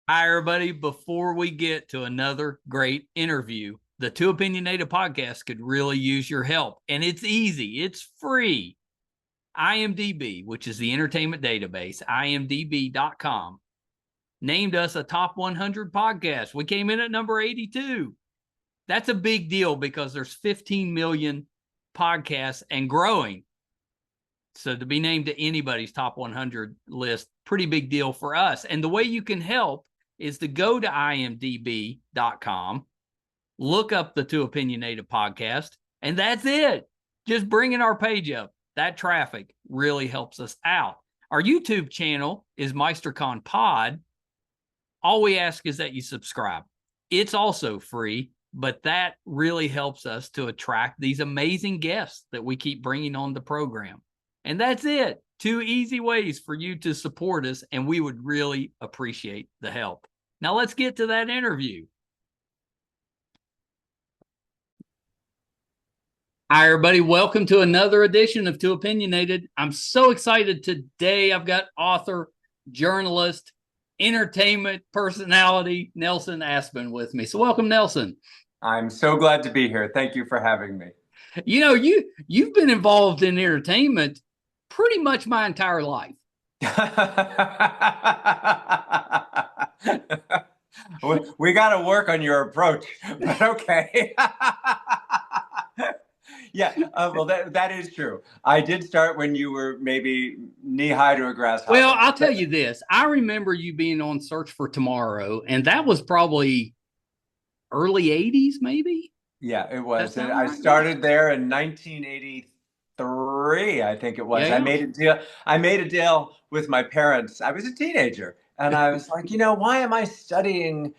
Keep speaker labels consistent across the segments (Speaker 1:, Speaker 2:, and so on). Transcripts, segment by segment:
Speaker 1: Hi, everybody. Before we get to another great interview, the Two Opinionated podcast could really use your help. And it's easy, it's free. IMDb, which is the entertainment database, imdb.com, named us a top 100 podcast. We came in at number 82. That's a big deal because there's 15 million podcasts and growing. So to be named to anybody's top 100 list, pretty big deal for us. And the way you can help is to go to imdb.com, look up the Two Opinionated podcast, and that's it. Just bringing our page up. That traffic really helps us out. Our YouTube channel is MeisterCon Pod. All we ask is that you subscribe. It's also free, but that really helps us to attract these amazing guests that we keep bringing on the program. And that's it. Two easy ways for you to support us, and we would really appreciate the help. Now let's get to that interview. Hi, everybody. Welcome to another edition of Two Opinionated. I'm so excited today. I've got author, journalist, entertainment personality, Nelson Aspen with me. So welcome, Nelson.
Speaker 2: I'm so glad to be here. Thank you for having me.
Speaker 1: You know, you've been involved in entertainment pretty much my entire life.
Speaker 2: We got to work on your approach, but okay. Yeah, well, that is true. I did start when you were maybe knee-high to a grasshopper.
Speaker 1: Well, I'll tell you this. I remember you being on Search for Tomorrow, and that was probably early 80s, maybe?
Speaker 2: Yeah, it was. And I started there in 1983, I think it was.
Speaker 1: Yeah.
Speaker 2: I made a deal with my parents. I was a teenager, and I was like, why am I studying?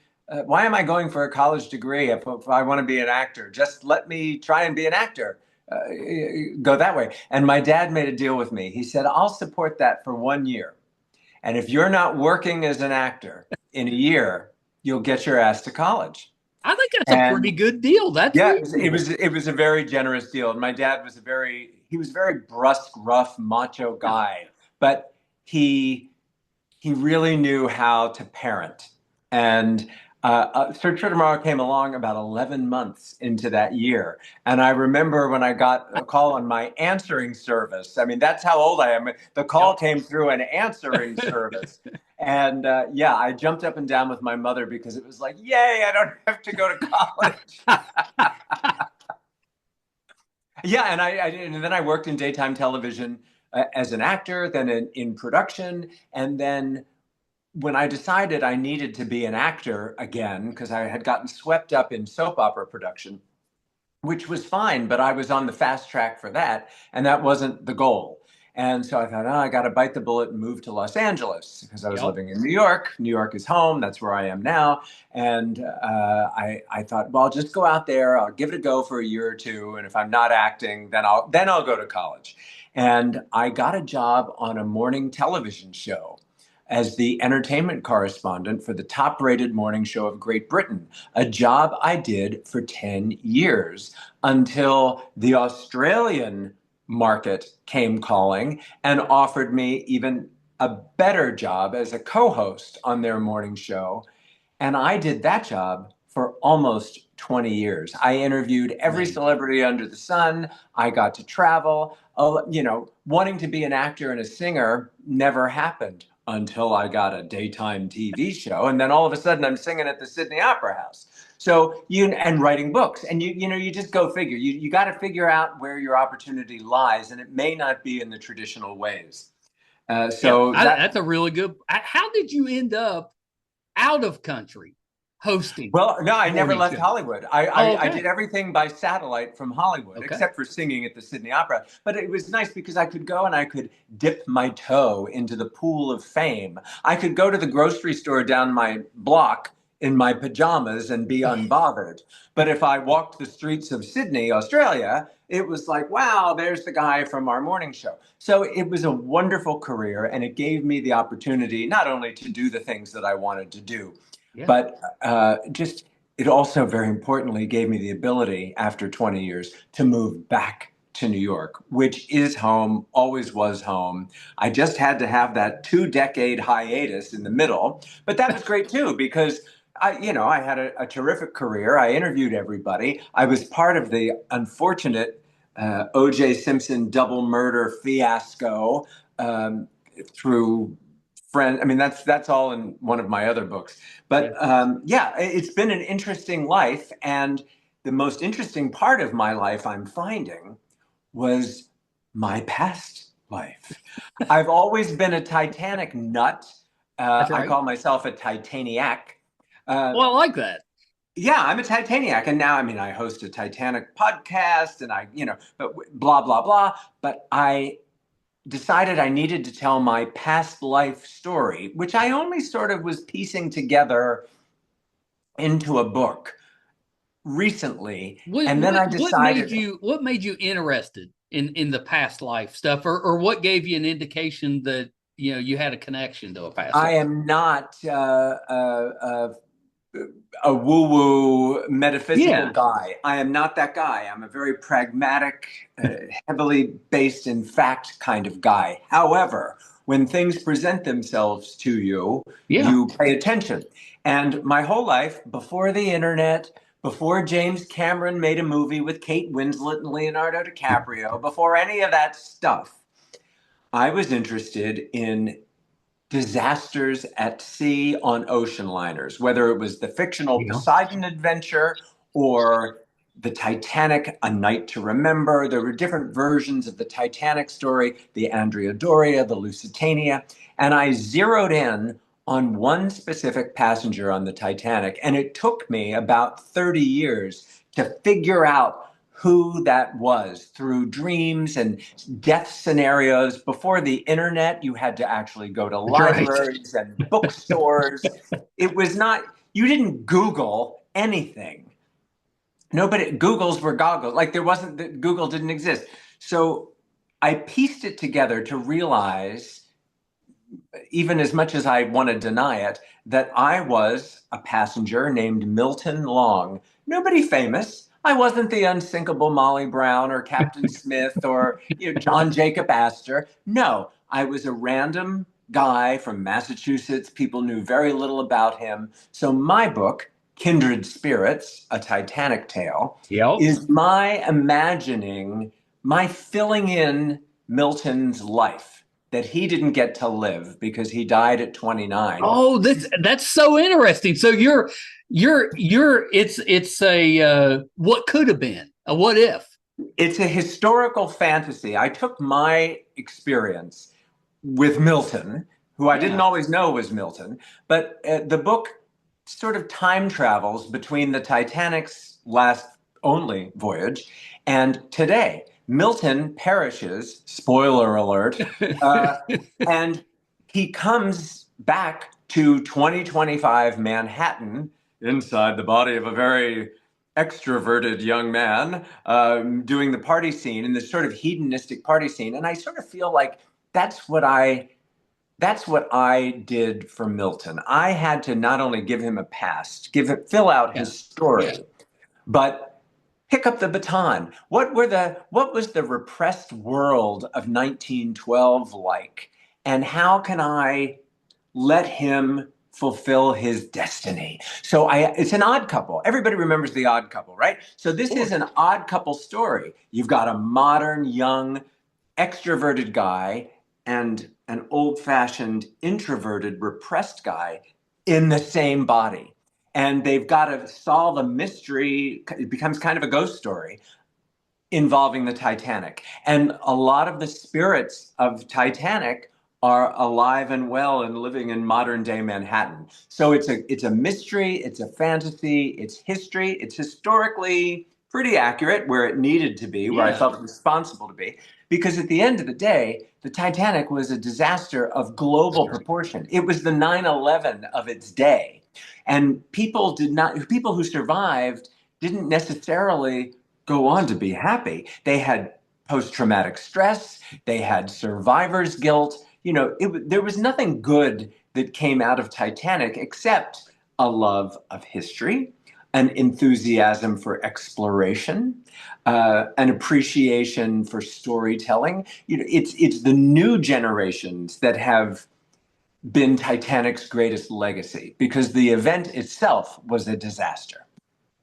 Speaker 2: Why am I going for a college degree if I want to be an actor? Just let me try and be an actor. Go that way. And my dad made a deal with me. He said, I'll support that for 1 year. And if you're not working as an actor in a year, you'll get your ass to college.
Speaker 1: I think that's a pretty good deal.
Speaker 2: It was a very generous deal. And my dad was he was very brusque, rough, macho guy, but he really knew how to parent. And Search for Tomorrow came along about 11 months into that year. And I remember when I got a call on my answering service. I mean, that's how old I am. The call came through an answering service. And I jumped up and down with my mother because it was like, yay, I don't have to go to college. And then I worked in daytime television as an actor, then in production, and then when I decided I needed to be an actor again, because I had gotten swept up in soap opera production, which was fine, but I was on the fast track for that, and that wasn't the goal. And so I thought, I got to bite the bullet and move to Los Angeles because I was living in New York. New York is home. That's where I am now. And I thought, well, I'll just go out there. I'll give it a go for a year or two. And if I'm not acting, then I'll go to college. And I got a job on a morning television show as the entertainment correspondent for the top-rated morning show of Great Britain, a job I did for 10 years until the Australian market came calling and offered me even a better job as a co-host on their morning show. And I did that job for almost 20 years. I interviewed every celebrity under the sun. I got to travel. Wanting to be an actor and a singer never happened until I got a daytime TV show. And then all of a sudden I'm singing at the Sydney Opera House. So and writing books, and you just go figure. You got to figure out where your opportunity lies, and it may not be in the traditional ways. That's
Speaker 1: a really good. How did you end up out of country hosting?
Speaker 2: Well, no, I never left Hollywood. I did everything by satellite from Hollywood, except for singing at the Sydney Opera. But it was nice because I could go and I could dip my toe into the pool of fame. I could go to the grocery store down my block in my pajamas and be unbothered. But if I walked the streets of Sydney, Australia, it was like, wow, there's the guy from our morning show. So it was a wonderful career, and it gave me the opportunity not only to do the things that I wanted to do, but it also very importantly gave me the ability after 20 years to move back to New York, which is home, always was home. I just had to have that 2-decade hiatus in the middle, but that was great too because I had a terrific career. I interviewed everybody. I was part of the unfortunate O.J. Simpson double murder fiasco through friend. I mean, that's all in one of my other books. But it's been an interesting life, and the most interesting part of my life I'm finding was my past life. I've always been a Titanic nut.
Speaker 1: That's
Speaker 2: I
Speaker 1: right.
Speaker 2: call myself a Titaniac. Uh,
Speaker 1: Well, I like that.
Speaker 2: yeah, I'm a Titaniac, and now I mean I host a Titanic podcast, and but blah blah blah. But I decided I needed to tell my past life story, which I only sort of was piecing together into a book recently,
Speaker 1: What
Speaker 2: and then
Speaker 1: what
Speaker 2: I
Speaker 1: what made
Speaker 2: decided
Speaker 1: you interested in the past life stuff, or what gave you an indication that you had a connection to a past
Speaker 2: I
Speaker 1: life?
Speaker 2: am not a woo-woo metaphysical
Speaker 1: Yeah,
Speaker 2: guy. I am not that guy. I'm a very pragmatic, heavily based in fact kind of guy. However, when things present themselves to you,
Speaker 1: yeah.
Speaker 2: you pay attention. And my whole life, before the internet, before James Cameron made a movie with Kate Winslet and Leonardo DiCaprio, before any of that stuff, I was interested in disasters at sea on ocean liners, whether it was the fictional
Speaker 1: Yeah.
Speaker 2: Poseidon adventure or the Titanic, A Night to Remember. There were different versions of the Titanic story, the Andrea Doria, the Lusitania. And I zeroed in on one specific passenger on the Titanic. And it took me about 30 years to figure out who that was through dreams and death scenarios. Before the internet, you had to actually go to
Speaker 1: That's right.
Speaker 2: libraries and bookstores. It was not, you didn't Google anything. Nobody, Googles were goggles. Like there wasn't, Google didn't exist. So I pieced it together to realize, even as much as I want to deny it, that I was a passenger named Milton Long. Nobody famous. I wasn't the unsinkable Molly Brown or Captain Smith or John Jacob Astor. No, I was a random guy from Massachusetts. People knew very little about him. So my book, Kindred Spirits, A Titanic Tale,
Speaker 1: Yep.
Speaker 2: is my imagining, my filling in Milton's life that he didn't get to live because he died at 29.
Speaker 1: Oh, that's so interesting. So it's a what could have been, a what if.
Speaker 2: It's a historical fantasy. I took my experience with Milton, who I didn't
Speaker 1: Yeah.
Speaker 2: always know was Milton, but the book sort of time travels between the Titanic's last only voyage and today. Milton perishes, spoiler alert, uh, and he comes back to 2025 Manhattan inside the body of a very extroverted young man doing the party scene in this sort of hedonistic party scene. And I sort of feel like that's what I that's what I did for Milton. I had to not only give him a past, fill out
Speaker 1: Yeah.
Speaker 2: his story, but pick up the baton. What was the repressed world of 1912 like? And how can I let him fulfill his destiny? So it's an odd couple. Everybody remembers the odd couple, right? So
Speaker 1: Of
Speaker 2: this is
Speaker 1: course.
Speaker 2: an odd couple story. You've got a modern, young, extroverted guy and an old-fashioned, introverted, repressed guy in the same body. And they've got to solve a mystery. It becomes kind of a ghost story involving the Titanic. And a lot of the spirits of Titanic are alive and well and living in modern day Manhattan. So it's a mystery, it's a fantasy, it's history, it's historically pretty accurate where it needed to be, where I
Speaker 1: Yeah.
Speaker 2: felt responsible to be. Because at the end of the day, the Titanic was a disaster of global proportion. It was the 9/11 of its day. And people who survived didn't necessarily go on to be happy. They had post-traumatic stress, they had survivor's guilt. There was nothing good that came out of Titanic except a love of history, an enthusiasm for exploration, an appreciation for storytelling. It's the new generations that have been Titanic's greatest legacy, because the event itself was a disaster.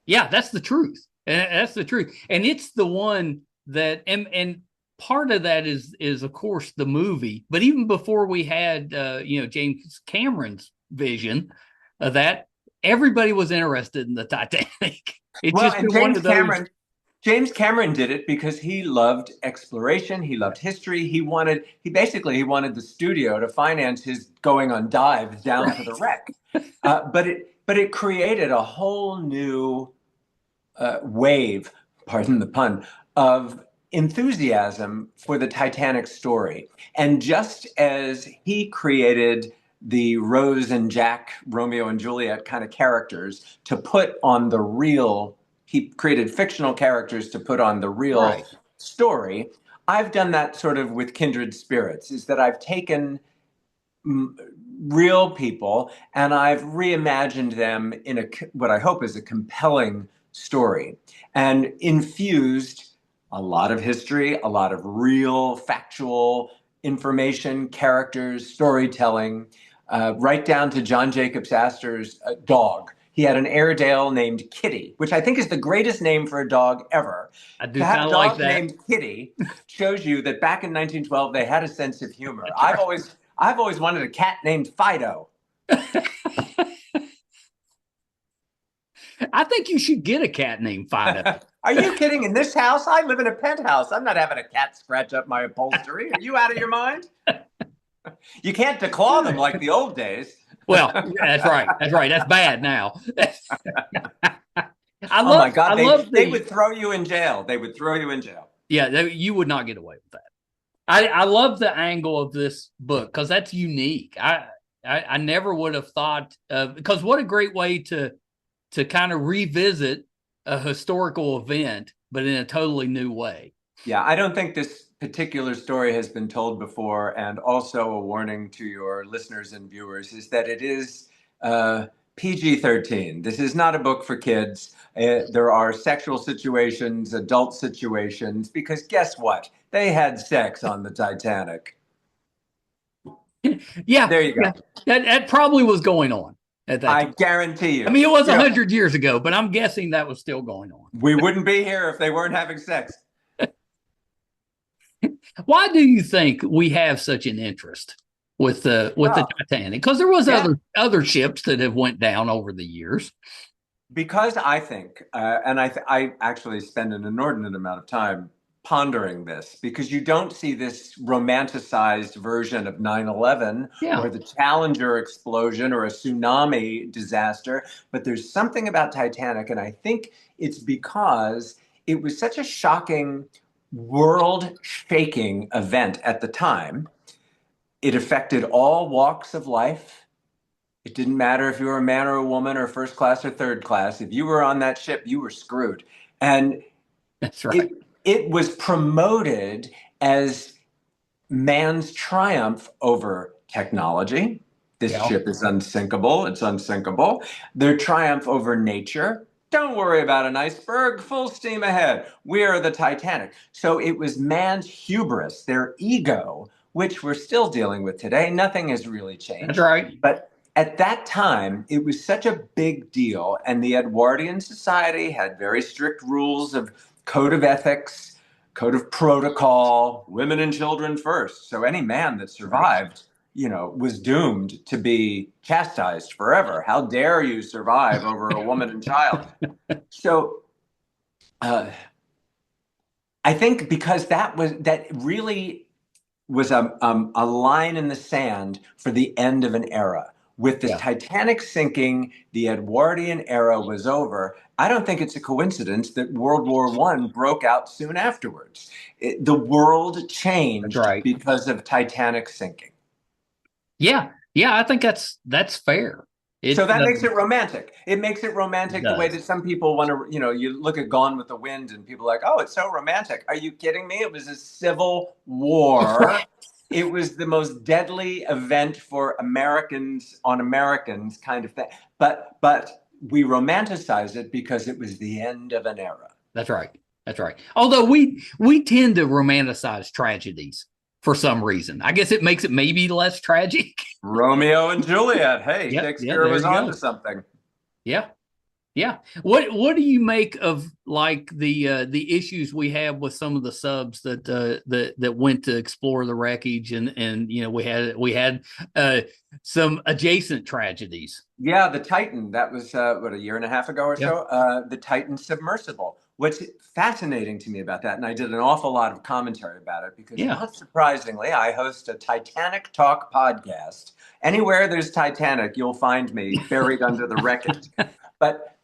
Speaker 1: Yeah, that's the truth. That's the truth. And it's the one that and part of that is of course the movie, but even before we had James Cameron's vision of that, everybody was interested in the Titanic. It's
Speaker 2: Well,
Speaker 1: just
Speaker 2: and
Speaker 1: been one of those.
Speaker 2: James Cameron did it because he loved exploration. He loved history. He wanted the studio to finance his going on dives down to the wreck. But it created a whole new wave, pardon the pun, of enthusiasm for the Titanic story. And just as he created the Rose and Jack, Romeo and Juliet kind of characters to put on the real, he created fictional characters to put on the real story. I've done that sort of with Kindred Spirits, is that I've taken real people and I've reimagined them in what I hope is a compelling story, and infused a lot of history, a lot of real factual information, characters, storytelling, right down to John Jacobs Astor's dog. He had an Airedale named Kitty, which I think is the greatest name for a dog ever.
Speaker 1: I do
Speaker 2: To have
Speaker 1: kind
Speaker 2: a
Speaker 1: of like
Speaker 2: dog
Speaker 1: that.
Speaker 2: named Kitty shows you that back in 1912 they had a sense of humor. I've always wanted a cat named Fido.
Speaker 1: I think you should get a cat named Fido.
Speaker 2: Are you kidding? In this house? I live in a penthouse. I'm not having a cat scratch up my upholstery. Are you out of your mind? You can't declaw them like the old days.
Speaker 1: Well, that's right. That's right. That's bad now.
Speaker 2: Oh my God, they
Speaker 1: the.
Speaker 2: would throw you in jail. They would throw you in jail.
Speaker 1: Yeah, you would not get away with that. I love the angle of this book because that's unique. I never would have thought of, because what a great way to kind of revisit a historical event, but in a totally new way.
Speaker 2: Yeah, I don't think this particular story has been told before. And also a warning to your listeners and viewers is that it is PG-13. This is not a book for kids. There are sexual situations, adult situations, because guess what? They had sex on the Titanic.
Speaker 1: Yeah,
Speaker 2: there you go.
Speaker 1: Yeah, that probably was going on at that
Speaker 2: I
Speaker 1: time.
Speaker 2: guarantee you.
Speaker 1: I mean, it was 100 years ago, but I'm guessing that was still going on.
Speaker 2: We wouldn't be here if they weren't having sex.
Speaker 1: Why do you think we have such an interest with the Titanic? Because there was other ships that have went down over the years.
Speaker 2: Because I think, and I actually spend an inordinate amount of time pondering this, because you don't see this romanticized version of 9/11 or the Challenger explosion or a tsunami disaster, but there's something about Titanic, and I think it's because it was such a shocking, world-shaking event at the time. It affected all walks of life. It didn't matter if you were a man or a woman or first class or third class. If you were on that ship, you were screwed. And
Speaker 1: that's right.
Speaker 2: It was promoted as man's triumph over technology. This ship is unsinkable. It's unsinkable. Their triumph over nature. Don't worry about an iceberg. Full steam ahead. We are the Titanic. So it was man's hubris, their ego, which we're still dealing with today. Nothing has really changed.
Speaker 1: That's right.
Speaker 2: But at that time, it was such a big deal. And the Edwardian Society had very strict rules of code of ethics, code of protocol, women and children first. So any man that survived, was doomed to be chastised forever. How dare you survive over a woman and child? So I think because that really was a line in the sand for the end of an era. With the Titanic sinking, the Edwardian era was over. I don't think it's a coincidence that World War I broke out soon afterwards. The world changed because of Titanic sinking.
Speaker 1: Yeah, I think that's fair.
Speaker 2: So that makes it romantic. It makes it romantic the way that some people want to, you look at Gone with the Wind and people are like, oh, it's so romantic. Are you kidding me? It was a civil war. It was the most deadly event for Americans on Americans kind of thing. But we romanticize it because it was the end of an era.
Speaker 1: That's right. That's right. Although we tend to romanticize tragedies for some reason. I guess it makes it maybe less tragic.
Speaker 2: Romeo and Juliet. Hey,
Speaker 1: Yep. Yeah.
Speaker 2: Shakespeare
Speaker 1: There
Speaker 2: was
Speaker 1: you
Speaker 2: on to
Speaker 1: go.
Speaker 2: something.
Speaker 1: Yeah. Yeah. What do you make of like the issues we have with some of the subs that went to explore the wreckage, and we had some adjacent tragedies.
Speaker 2: Yeah, the Titan. That was what, a year and a half ago or
Speaker 1: Yep.
Speaker 2: so. The Titan submersible. What's fascinating to me about that, and I did an awful lot of commentary about it because,
Speaker 1: Yeah.
Speaker 2: not surprisingly, I host a Titanic Talk podcast. Anywhere there's Titanic, you'll find me buried under the wreckage. But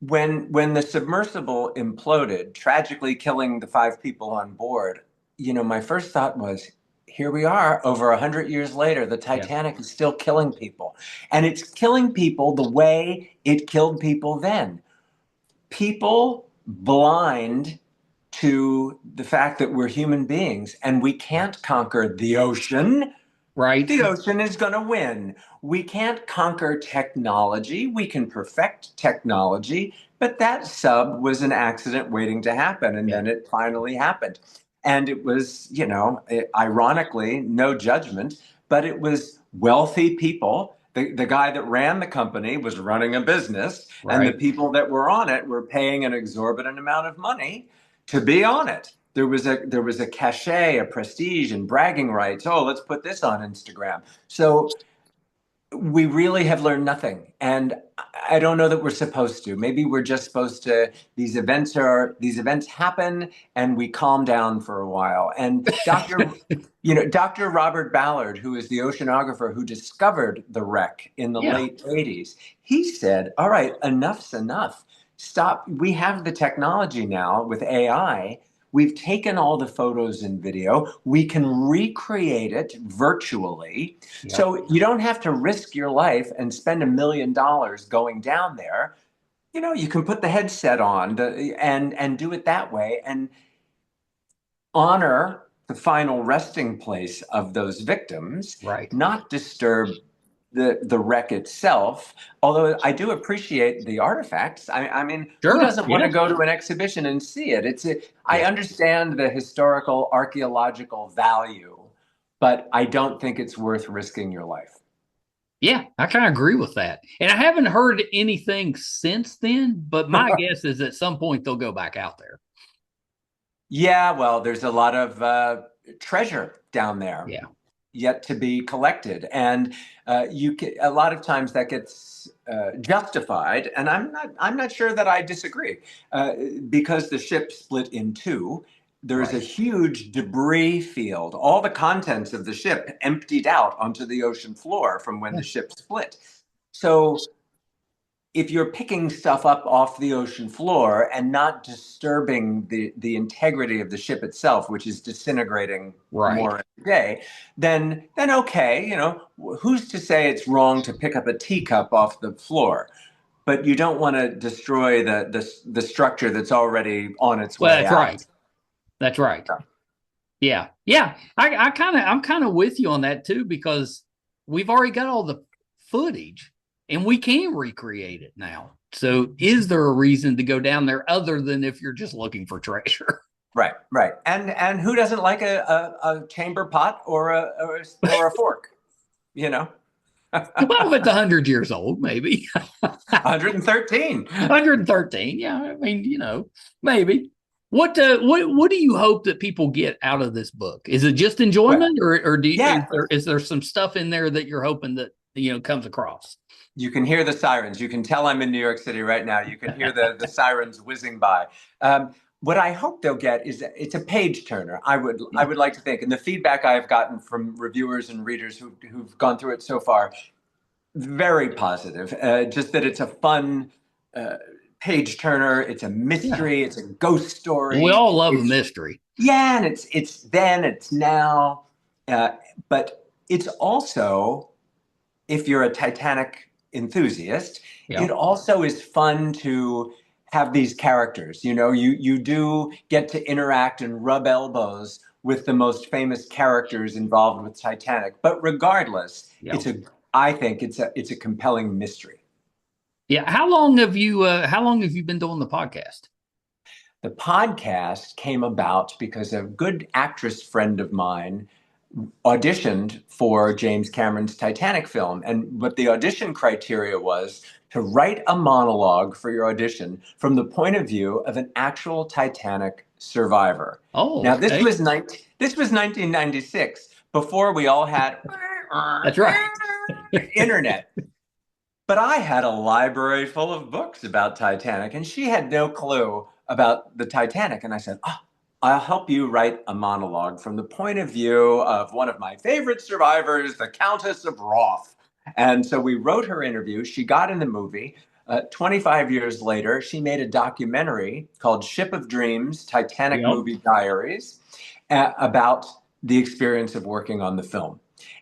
Speaker 2: when the submersible imploded, tragically killing the 5 people on board, my first thought was, here we are, over 100 years later, the
Speaker 1: Yeah.
Speaker 2: Titanic is still killing people, and it's killing people the way it killed people then. People blind to the fact that we're human beings and we can't conquer the ocean.
Speaker 1: Right.
Speaker 2: The ocean is going to win. We can't conquer technology. We can perfect technology, but that sub was an accident waiting to happen. And
Speaker 1: Yeah.
Speaker 2: then it finally happened. And it was, ironically, no judgment, but it was wealthy people. The guy that ran the company was running a business, and the
Speaker 1: Right.
Speaker 2: people that were on it were paying an exorbitant amount of money to be on it. There was a cachet, a prestige, and bragging rights. Oh, let's put this on Instagram. So we really have learned nothing, and I don't know that we're supposed to. Maybe we're just supposed to. These events happen, and we calm down for a while. And Dr. Robert Ballard, who is the oceanographer who discovered the wreck in the
Speaker 1: Yeah.
Speaker 2: late '80s, he said, "All right, enough's enough. Stop. We have the technology now with AI. We've taken all the photos and video. We can recreate it virtually.
Speaker 1: Yeah.
Speaker 2: So you don't have to risk your life and spend $1 million going down there. You can put the headset on and do it that way and honor the final resting place of those victims,
Speaker 1: Right.
Speaker 2: not disturb the wreck itself. Although I do appreciate the artifacts. I mean, who
Speaker 1: Sure.
Speaker 2: doesn't want to
Speaker 1: Yeah.
Speaker 2: go to an exhibition and see it? I
Speaker 1: Yeah.
Speaker 2: understand the historical archaeological value, but I don't think it's worth risking your life.
Speaker 1: Yeah, I kind of agree with that. And I haven't heard anything since then, but my guess is at some point they'll go back out there.
Speaker 2: Yeah, well, there's a lot of treasure down there
Speaker 1: Yeah.
Speaker 2: yet to be collected, and a lot of times that gets justified, and I'm not sure that I disagree, because the ship split in two. There's a
Speaker 1: Right.
Speaker 2: huge debris field. All the contents of the ship emptied out onto the ocean floor from when
Speaker 1: Yeah.
Speaker 2: the ship split. So if you're picking stuff up off the ocean floor and not disturbing the integrity of the ship itself, which is disintegrating
Speaker 1: Right.
Speaker 2: more every day, then okay, who's to say it's wrong to pick up a teacup off the floor? But you don't want to destroy the structure that's already on its
Speaker 1: Well,
Speaker 2: way
Speaker 1: that's
Speaker 2: out.
Speaker 1: right. That's right. Yeah. Yeah. I'm kind of with you on that too, because we've already got all the footage and we can recreate it now. So is there a reason to go down there other than if you're just looking for treasure?
Speaker 2: Right, right. And who doesn't like a chamber pot or a fork? You know,
Speaker 1: Well, if it's 100 years old, maybe.
Speaker 2: 113.
Speaker 1: 113. Yeah. I mean, maybe. What do you hope that people get out of this book? Is it just
Speaker 2: Well,
Speaker 1: enjoyment, or
Speaker 2: yeah,
Speaker 1: is there some stuff in there that you're hoping that comes across?
Speaker 2: you can hear the sirens. You can tell I'm in New York City right now. You can hear the sirens whizzing by. What I hope they'll get is that it's a page turner. I would like to think, and the feedback I've gotten from reviewers and readers who've gone through it so far, very positive. Just that it's a fun page turner. It's a
Speaker 1: Yeah.
Speaker 2: mystery. It's a ghost
Speaker 1: We
Speaker 2: story.
Speaker 1: all love a
Speaker 2: It's
Speaker 1: mystery.
Speaker 2: Yeah, and it's then, it's now, uh, but it's also, if you're a Titanic enthusiast,
Speaker 1: Yeah.
Speaker 2: it also is fun to have these characters. You do get to interact and rub elbows with the most famous characters involved with Titanic. But regardless,
Speaker 1: Yeah.
Speaker 2: I think it's a compelling mystery.
Speaker 1: Yeah. How long have you been doing the podcast?
Speaker 2: The podcast came about because a good actress friend of mine auditioned for James Cameron's Titanic film. And what the audition criteria was to write a monologue for your audition from the point of view of an actual Titanic survivor.
Speaker 1: Oh,
Speaker 2: Now,
Speaker 1: okay.
Speaker 2: this was 1996, before we all had
Speaker 1: That's right.
Speaker 2: internet. But I had a library full of books about Titanic, and she had no clue about the Titanic. And I said, oh, I'll help you write a monologue from the point of view of one of my favorite survivors, the Countess of Roth. And so we wrote her interview. She got in the movie. 25 years later, she made a documentary called Ship of Dreams, Titanic
Speaker 1: Yep.
Speaker 2: Movie Diaries, about the experience of working on the film.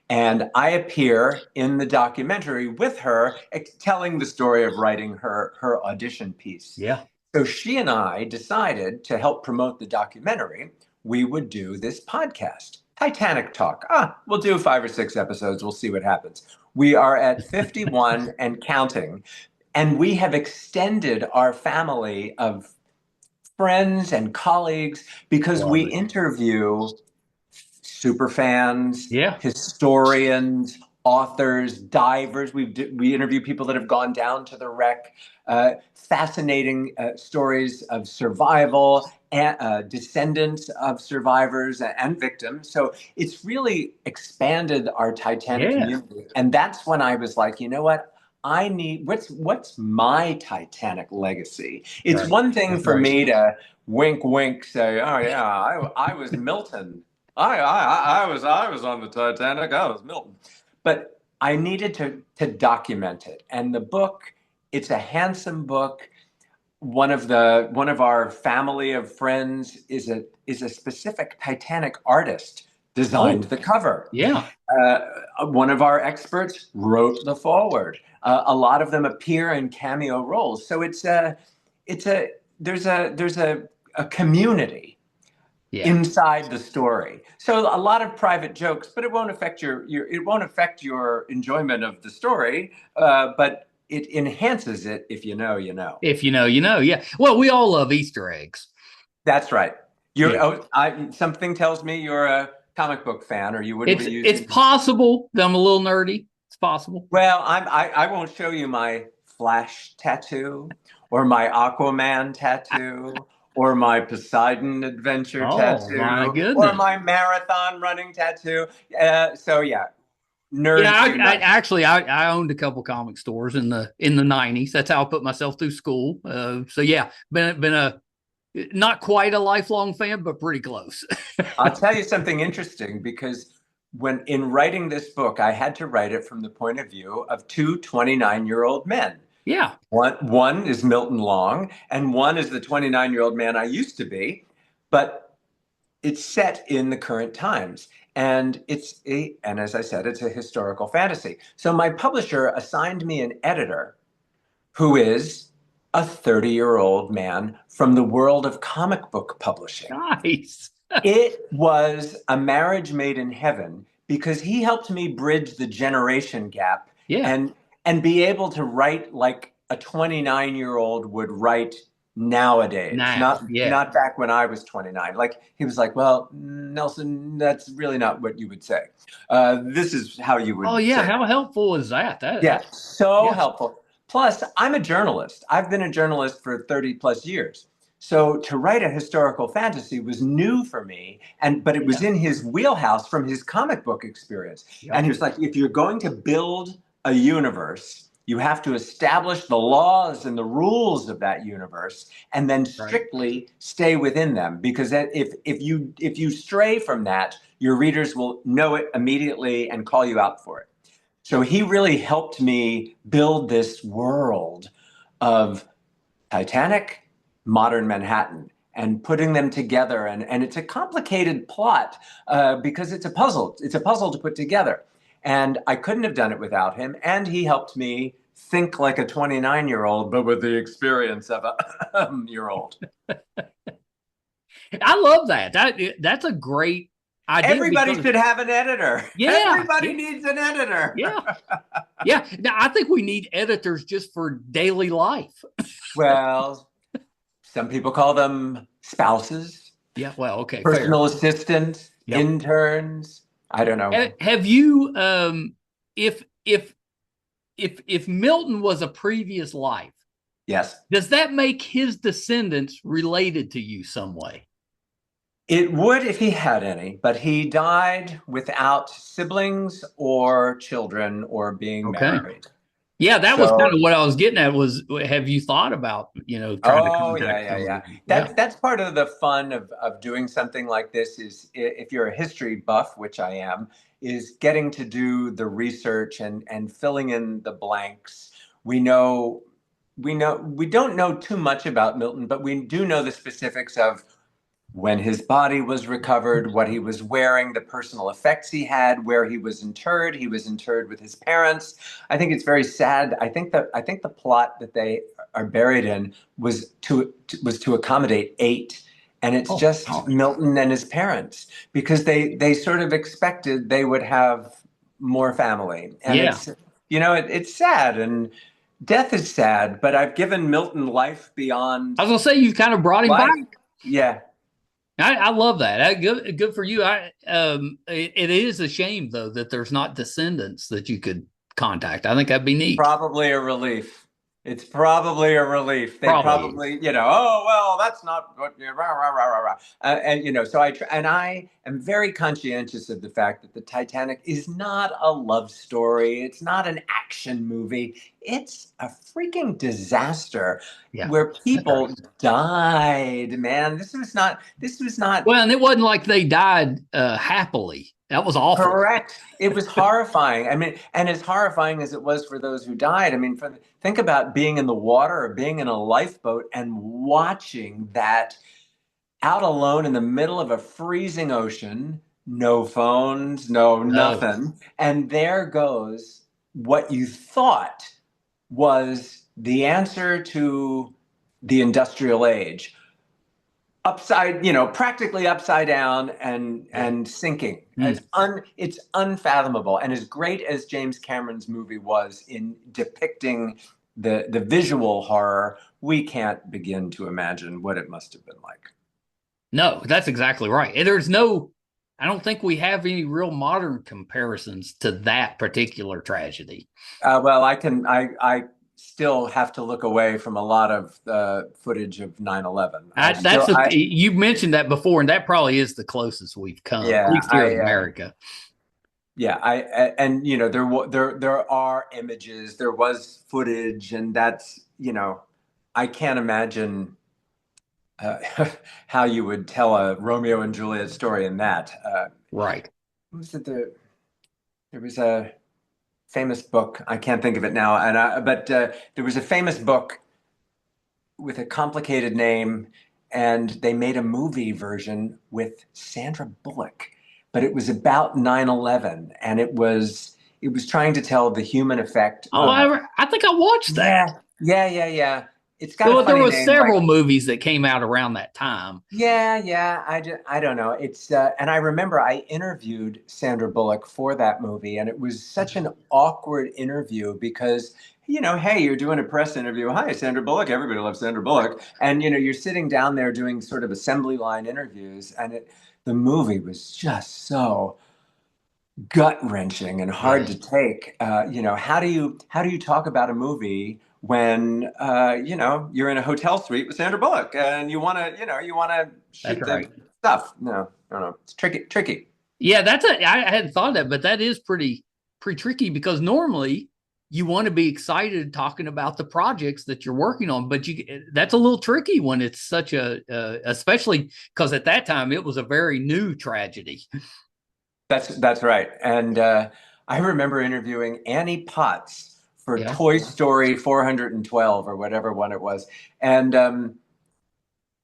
Speaker 2: And I appear in the documentary with her, telling the story of writing her audition piece.
Speaker 1: Yeah.
Speaker 2: So she and I decided to help promote the documentary, we would do this podcast, Titanic Talk. We'll do 5 or 6 episodes. We'll see what happens. We are at 51 and counting, and we have extended our family of friends and colleagues because we
Speaker 1: Love it.
Speaker 2: interview super fans,
Speaker 1: Yeah.
Speaker 2: historians, authors, divers. We interview people that have gone down to the wreck. Fascinating stories of survival, and, descendants of survivors and victims. So it's really expanded our Titanic
Speaker 1: Yeah.
Speaker 2: community. And that's when I was like, you know what? I need what's my Titanic legacy? It's
Speaker 1: Right.
Speaker 2: one thing
Speaker 1: That's
Speaker 2: for
Speaker 1: right.
Speaker 2: me to wink, wink, say, "Oh yeah, I was Milton. I was on the Titanic. I was Milton." But I needed to document it. And the book, it's a handsome book. One of our family of friends is a specific Titanic artist designed
Speaker 1: Oh,
Speaker 2: the cover.
Speaker 1: yeah.
Speaker 2: One of our experts wrote the foreword. A lot of them appear in cameo roles. So it's a there's a community
Speaker 1: Yeah.
Speaker 2: inside the story. So a lot of private jokes, but it won't affect your it won't affect your enjoyment of the story. But it enhances it if you know, you know.
Speaker 1: If you know, you know. Yeah. Well, we all love Easter eggs.
Speaker 2: That's right. You're
Speaker 1: Yeah.
Speaker 2: something tells me you're a comic book fan, or you wouldn't be
Speaker 1: It's
Speaker 2: using.
Speaker 1: possible that I'm a little nerdy. It's possible.
Speaker 2: Well, I won't show you my Flash tattoo or my Aquaman tattoo or my Poseidon adventure
Speaker 1: Oh my
Speaker 2: tattoo or
Speaker 1: goodness.
Speaker 2: my marathon running tattoo. So yeah,
Speaker 1: Yeah,
Speaker 2: nerd
Speaker 1: I
Speaker 2: unite.
Speaker 1: actually I owned a couple comic stores in the '90s. That's how I put myself through school. So yeah, been a not quite a lifelong fan, but pretty close.
Speaker 2: I'll tell you something interesting because when in writing this book, I had to write it from the point of view of two 29-year-old men.
Speaker 1: Yeah,
Speaker 2: One is Milton Long, and one is the 29-year-old man I used to be. But it's set in the current times. And and as I said, it's a historical fantasy. So my publisher assigned me an editor who is a 30-year-old man from the world of comic book publishing.
Speaker 1: nice.
Speaker 2: It was a marriage made in heaven because he helped me bridge the generation gap
Speaker 1: Yeah,
Speaker 2: and be able to write like a 29-year-old would write nowadays,
Speaker 1: now, yeah.
Speaker 2: not back when I was 29. Like he was like, "Well, Nelson, that's really not what you would say. This is how you
Speaker 1: Oh
Speaker 2: would
Speaker 1: yeah,
Speaker 2: say."
Speaker 1: how helpful is that?
Speaker 2: Yeah,
Speaker 1: That's
Speaker 2: so
Speaker 1: yeah,
Speaker 2: helpful. Plus, I'm a journalist. I've been a journalist for 30 plus years. So to write a historical fantasy was new for me, and but it was
Speaker 1: yeah,
Speaker 2: in his wheelhouse from his comic book experience. And
Speaker 1: yep,
Speaker 2: he was like, if you're going to build a universe, you have to establish the laws and the rules of that universe and then
Speaker 1: right.
Speaker 2: strictly stay within them. Because if you stray from that, your readers will know it immediately and call you out for it. So
Speaker 1: Yep.
Speaker 2: he really helped me build this world of Titanic, modern Manhattan, and putting them together. And it's a complicated plot because it's a puzzle. It's a puzzle to put together. And I couldn't have done it without him. And he helped me think like a 29-year-old, but with the experience of a year old.
Speaker 1: I love that. That's a great I did
Speaker 2: Everybody
Speaker 1: because
Speaker 2: should have an editor.
Speaker 1: yeah,
Speaker 2: Everybody
Speaker 1: yeah,
Speaker 2: needs an editor.
Speaker 1: yeah, yeah. Now I think we need editors just for daily life.
Speaker 2: Well, some people call them spouses,
Speaker 1: Yeah, well, okay, fair.
Speaker 2: personal assistants,
Speaker 1: Yep.
Speaker 2: interns. I don't know.
Speaker 1: Have you if if Milton was a previous life,
Speaker 2: Yes.
Speaker 1: does that make his descendants related to you some way?
Speaker 2: It would if he had any, but he died without siblings or children or being
Speaker 1: Okay.
Speaker 2: married.
Speaker 1: Yeah, that was kind
Speaker 2: So,
Speaker 1: of what I was getting at was have you thought about, trying to
Speaker 2: oh yeah,
Speaker 1: contact
Speaker 2: yeah,
Speaker 1: some of
Speaker 2: yeah.
Speaker 1: them? Yeah.
Speaker 2: That's part of the fun of doing something like this is if you're a history buff, which I am, is getting to do the research and filling in the blanks. We know we don't know too much about Milton, but we do know the specifics of when his body was recovered, what he was wearing, the personal effects he had, where he was interred. He was interred with his parents. I think it's very sad. I think the plot that they are buried in was to accommodate 8, and it's
Speaker 1: Oh,
Speaker 2: just
Speaker 1: gosh.
Speaker 2: Milton and his parents because they sort of expected they would have more family, and
Speaker 1: Yeah.
Speaker 2: it's sad and death is sad. But I've given Milton life beyond
Speaker 1: I was gonna say you kind of brought him back.
Speaker 2: life. Yeah.
Speaker 1: I love that. Good for you. It is a shame though that there's not descendants that you could contact. I think that'd be neat.
Speaker 2: Probably a relief. It's probably a relief. They
Speaker 1: Probably is.
Speaker 2: probably, oh well, that's not what. Rah, rah, rah, rah, rah. So I am very conscientious of the fact that the Titanic is not a love story. It's not an action movie. It's a freaking disaster
Speaker 1: Yeah.
Speaker 2: where people died. Man, this was not. This was not.
Speaker 1: Well, and it wasn't like they died happily. That was awful.
Speaker 2: Correct. It was horrifying. I mean, and as horrifying as it was for those who died, I mean, think about being in the water or being in a lifeboat and watching that out alone in the middle of a freezing ocean, no phones, no
Speaker 1: No,
Speaker 2: nothing. And there goes what you thought was the answer to the industrial age upside, practically upside down and
Speaker 1: yeah.
Speaker 2: sinking.
Speaker 1: Mm.
Speaker 2: It's unfathomable. And as great as James Cameron's movie was in depicting the visual horror, we can't begin to imagine what it must have been like.
Speaker 1: No, that's exactly right. And there's no, I don't think we have any real modern comparisons to that particular tragedy.
Speaker 2: Well, I still have to look away from a lot of footage of 9/11.
Speaker 1: You mentioned that before, and that probably is the closest we've come, at
Speaker 2: Yeah,
Speaker 1: least here in America.
Speaker 2: yeah, and there are images, there was footage, and that's I can't imagine uh, how you would tell a Romeo and Juliet story in that.
Speaker 1: Right.
Speaker 2: What was it? There was a famous book. I can't think of it now, but there was a famous book with a complicated name, and they made a movie version with Sandra Bullock, but it was about 9/11, and it was trying to tell the human effect
Speaker 1: Oh,
Speaker 2: of.
Speaker 1: I think I watched that.
Speaker 2: Yeah. It's got a
Speaker 1: Well, there
Speaker 2: funny
Speaker 1: was
Speaker 2: name,
Speaker 1: several
Speaker 2: like.
Speaker 1: movies that came out around that time.
Speaker 2: Yeah. I don't know. And I remember I interviewed Sandra Bullock for that movie, and it was such an awkward interview because, hey, you're doing a press interview. Hi, Sandra Bullock. Everybody loves Sandra Bullock. And, you're sitting down there doing sort of assembly line interviews, and the movie was just so gut wrenching and hard
Speaker 1: Yeah,
Speaker 2: to take. How do you talk about a movie when you're in a hotel suite with Sandra Bullock and you want to
Speaker 1: that's
Speaker 2: shoot the
Speaker 1: right.
Speaker 2: stuff? No, no, it's tricky.
Speaker 1: Yeah, I hadn't thought of that, but that is pretty tricky because normally you want to be excited talking about the projects that you're working on, but that's a little tricky when it's such especially because at that time it was a very new tragedy.
Speaker 2: That's right. And I remember interviewing Annie Potts for
Speaker 1: Yeah.
Speaker 2: Toy Story 412 or whatever one it was, and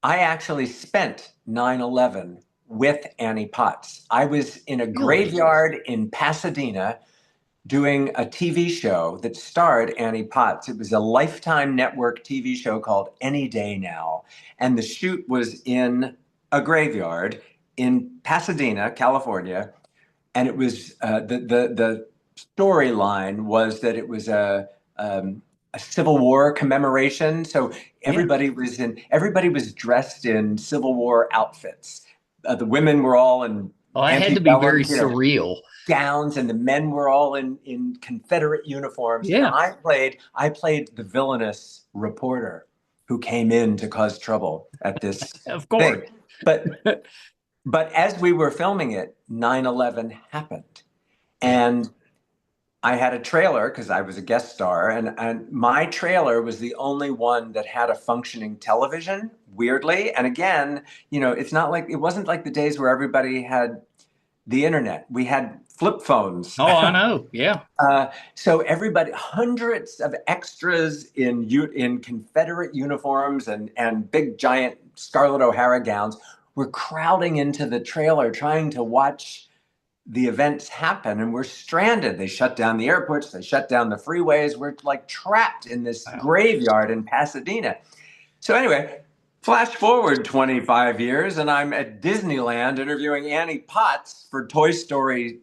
Speaker 2: I actually spent 9/11 with Annie Potts. I was in a
Speaker 1: Really?
Speaker 2: graveyard in Pasadena doing a TV show that starred Annie Potts. It was a Lifetime Network TV show called Any Day Now. And the shoot was in a graveyard in Pasadena, California, and it was the storyline was that it was a Civil War commemoration. So
Speaker 1: Yeah.
Speaker 2: everybody was dressed in Civil War outfits. The women were all in
Speaker 1: Oh, that had to be very
Speaker 2: antebellum,
Speaker 1: surreal.
Speaker 2: gowns, and the men were all in Confederate uniforms. And
Speaker 1: Yeah,
Speaker 2: I played the villainous reporter who came in to cause trouble at this
Speaker 1: of course.
Speaker 2: thing. But as we were filming it, 9/11 happened.
Speaker 1: Yeah.
Speaker 2: And I had a trailer because I was a guest star, and my trailer was the only one that had a functioning television, weirdly. And again, it wasn't like the days where everybody had the internet. We had flip phones.
Speaker 1: Oh, I know. Yeah.
Speaker 2: So everybody, hundreds of extras in Confederate uniforms and big giant Scarlett O'Hara gowns were crowding into the trailer trying to watch the events happen, and we're stranded. They shut down the airports, they shut down the freeways. We're like trapped in this
Speaker 1: Wow.
Speaker 2: graveyard in Pasadena. So anyway, flash forward 25 years, and I'm at Disneyland interviewing Annie Potts for Toy Story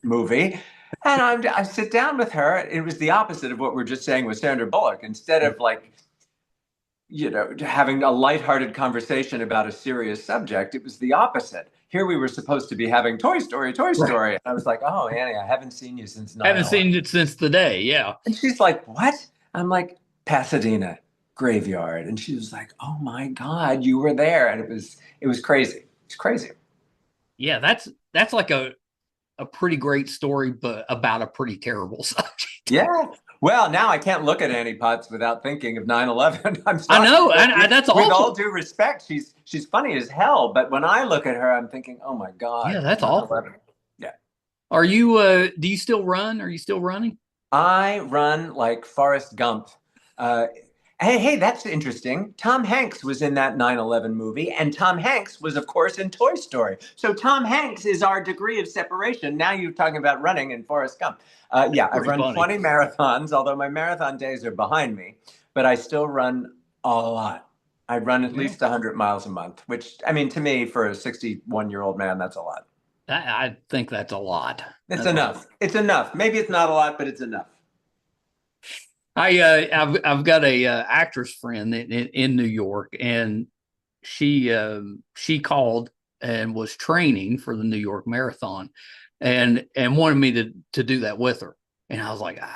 Speaker 2: movie. And I sit down with her. It was the opposite of what we're just saying with Sandra Bullock. Instead of like, having a lighthearted conversation about a serious subject, it was the opposite. Here we were supposed to be having Toy Story, Toy
Speaker 1: Right.
Speaker 2: Story. And I was like, oh, Annie, I haven't seen you since
Speaker 1: Haven't
Speaker 2: 9/11.
Speaker 1: seen it since the day. Yeah.
Speaker 2: And she's like, what? I'm like, Pasadena graveyard. And she was like, oh my God, you were there. And it was crazy. It's crazy.
Speaker 1: Yeah. That's like a pretty great story, but about a pretty terrible subject.
Speaker 2: Yeah. Well, now I can't look at Annie Potts without thinking of 9/11. I'm
Speaker 1: I
Speaker 2: sorry.
Speaker 1: know. And that's
Speaker 2: With all
Speaker 1: awful.
Speaker 2: due respect, she's funny as hell. But when I look at her, I'm thinking, oh my
Speaker 1: Yeah.
Speaker 2: God,
Speaker 1: That's awful.
Speaker 2: 9/11. Yeah.
Speaker 1: Are you, do you still run? Are you still running?
Speaker 2: I run like Forrest Gump. Uh, hey, that's interesting. Tom Hanks was in that 9/11 movie, and Tom Hanks was, of course, in Toy Story. So Tom Hanks is our degree of separation. Now you're talking about running in Forrest Gump. Yeah, I've
Speaker 1: Pretty
Speaker 2: run
Speaker 1: funny.
Speaker 2: 20 marathons, although my marathon days are behind me, but I still run a lot. I run at
Speaker 1: Yeah.
Speaker 2: least 100 miles a month, which, I mean, to me, for a 61-year-old man, that's a lot.
Speaker 1: I think that's a lot.
Speaker 2: It's
Speaker 1: That's a lot.
Speaker 2: enough. It's enough. Maybe it's not a lot, but it's enough.
Speaker 1: I've got a actress friend in New York, and she called and was training for the New York Marathon, and wanted me to do that with her, and I was like, and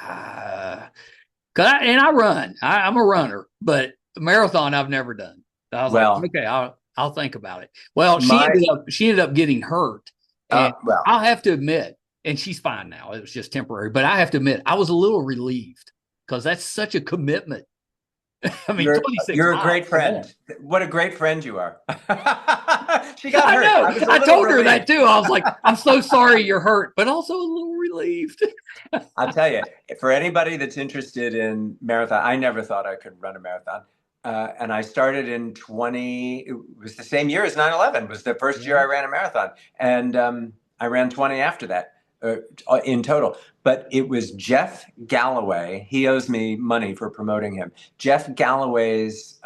Speaker 1: I run, I'm a runner, but marathon I've never done. I was like,
Speaker 2: Well,
Speaker 1: okay, I'll think about it. Well,
Speaker 2: my,
Speaker 1: she ended up getting hurt, and
Speaker 2: well,
Speaker 1: I'll have to admit, and she's fine now. It was just temporary, but I have to admit, I was a little relieved because that's such a commitment. I mean, 26
Speaker 2: you're a
Speaker 1: miles.
Speaker 2: great
Speaker 1: Come on.
Speaker 2: friend. What a great friend you are. She got
Speaker 1: I
Speaker 2: hurt.
Speaker 1: know.
Speaker 2: I was a
Speaker 1: I
Speaker 2: little
Speaker 1: told her that
Speaker 2: relieved.
Speaker 1: too. I was like, I'm so sorry you're hurt, but also a little relieved.
Speaker 2: I'll tell you, for anybody that's interested in marathon, I never thought I could run a marathon. And I started in it was the same year as 9/11, was the first year
Speaker 1: Yeah.
Speaker 2: I ran a marathon. And I ran 20 after that in total. But it was Jeff Galloway. He owes me money for promoting him. Jeff Galloway's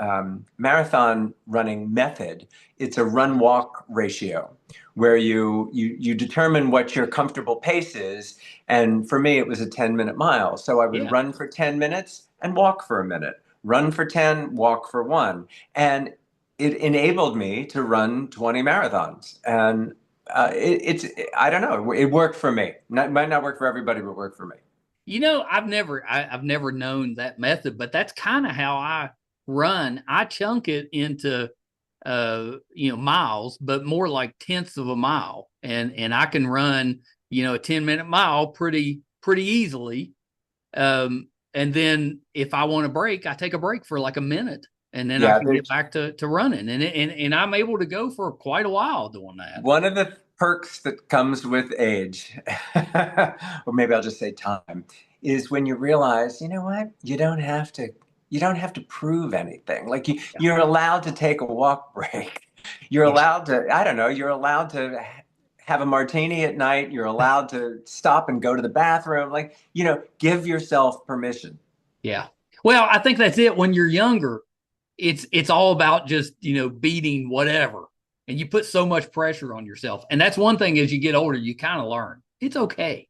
Speaker 2: marathon running method, it's a run walk ratio where you determine what your comfortable pace is. And for me, it was a 10-minute mile. So I would
Speaker 1: Yeah.
Speaker 2: run for 10 minutes and walk for a minute, run for 10, walk for one. And it enabled me to run 20 marathons. And I don't know, it worked for me. Might not work for everybody, but worked for me.
Speaker 1: I've never known that method, but that's kind of how I run. I chunk it into miles, but more like tenths of a mile. And I can run, a 10-minute mile pretty easily. And then if I want a break, I take a break for like a minute, and then I
Speaker 2: Yeah,
Speaker 1: can get back to running. And I'm able to go for quite a while doing that.
Speaker 2: one of the perks that comes with age, or maybe I'll just say time, is when you realize, you know what, you don't have to prove anything. Like you're allowed to take a walk break. You're
Speaker 1: Yeah.
Speaker 2: allowed to, I don't know, you're allowed to have a martini at night. You're allowed to stop and go to the bathroom. Like, give yourself permission.
Speaker 1: Yeah. Well, I think that's it. When you're younger, it's all about just, beating whatever. and you put so much pressure on yourself. And that's one thing as you get older, you kind of learn it's okay.